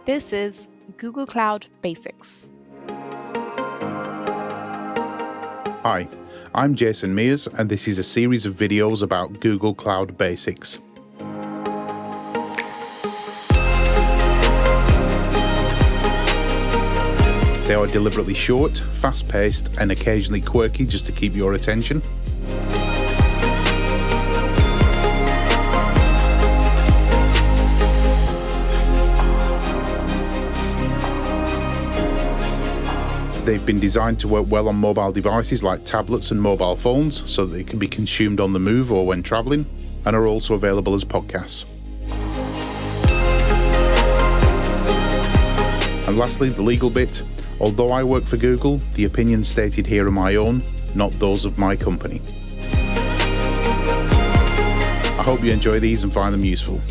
This is Google Cloud Basics. Hi, I'm Jason Meers, and this is a series of videos about Google Cloud Basics. They are deliberately short, fast-paced, and occasionally quirky just to keep your attention. They've been designed to work well on mobile devices like tablets and mobile phones so that they can be consumed on the move or when traveling, and are also available as podcasts. And lastly, the legal bit. Although I work for Google, the opinions stated here are my own, not those of my company. I hope you enjoy these and find them useful.